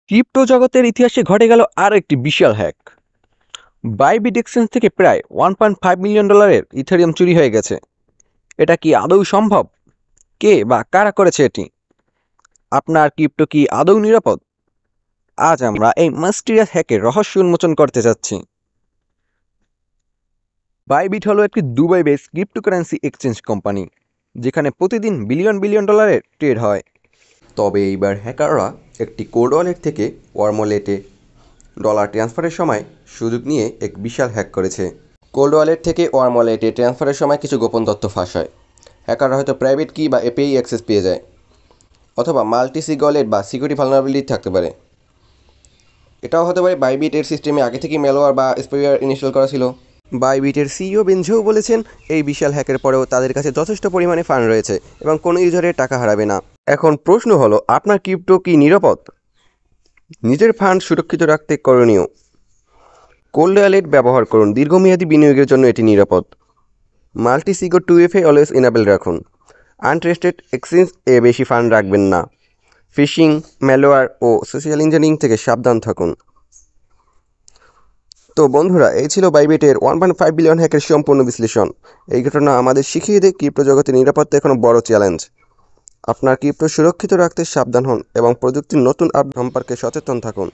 Crypto জগতের ইতিহাসে ঘটে গেল আর একটি বিশাল হ্যাক। বাইবিট এক্সচেঞ্জ থেকে প্রায় $1.5 মিলিয়ন ইথেরিয়াম চুরি হয়ে গেছে। এটা কি আদৌ সম্ভব? কে বা কারা করেছে এটি? আপনার ক্রিপ্টো কি আদৌ নিরাপদ? আজ আমরা এই মাস্টিরিয়াস হ্যাকের রহস্য উন্মোচন করতে যাচ্ছি। বাইবিট হলো একটি Dubai base cryptocurrency exchange company, যেখানে প্রতিদিন বিলিয়ন বিলিয়ন ডলারের ট্রেড হয়। তবে এইবার হ্যাকাররা একটি কোড ওয়ালেট থেকে ওয়ার্ম ওয়ালেটে ডলার ট্রান্সফারের সময় সুযোগ নিয়ে এক বিশাল হ্যাক করেছে। কোল্ড ওয়ালেট থেকে ওয়ার্ম ওয়ালেটে ট্রান্সফারের সময় কিছু গোপন তথ্য ফাঁস হয়। হ্যাকাররা হয়তো প্রাইভেট কি বা এপিআই অ্যাক্সেস পেয়ে যায়, অথবা মাল্টি সিগ ওয়ালেট বা সিকিউরিটি ভালনারেবিলিটি থাকতে পারে। এটাও হতে পারে বাইবিট এর সিস্টেমে আগে থেকেই ম্যালওয়্যার বা স্পাইওয়্যার ইনস্টল করা ছিল। বাইবিটের সিইও বেনঝো বলেছেন, এই বিশাল হ্যাকের পরেও তাদের কাছে যথেষ্ট পরিমাণে ফান্ড রয়েছে এবং কোনো ইউজারের টাকা হারাবে না। এখন প্রশ্ন হলো, আপনার ক্রিপ্টো কি নিরাপদ? নিজের ফান্ড সুরক্ষিত রাখতে করণীয়: কোল্ড ওয়ালেট ব্যবহার করুন, দীর্ঘমেয়াদী বিনিয়োগের জন্য এটি নিরাপদ। মাল্টি সিগো 2FA অলওয়েজ ইনেবল রাখুন। আনট্রাস্টেড এক্সচেঞ্জ এ বেশি ফান্ড রাখবেন না। ফিশিং, ম্যালওয়্যার ও সোশ্যাল ইঞ্জিনিয়ারিং থেকে সাবধান থাকুন। তো বন্ধুরা, এই ছিল বাইবিটের 1.5 বিলিয়ন হ্যাকের সম্পূর্ণ বিশ্লেষণ। এই ঘটনা আমাদের শিখিয়ে দেয় ক্রিপ্টো জগতের নিরাপত্তা এখনো বড় চ্যালেঞ্জ। আপনার ক্রিপ্টো সুরক্ষিত রাখতে সাবধান হন এবং প্রযুক্তির নতুন আপডেট সম্পর্কে সচেতন থাকুন।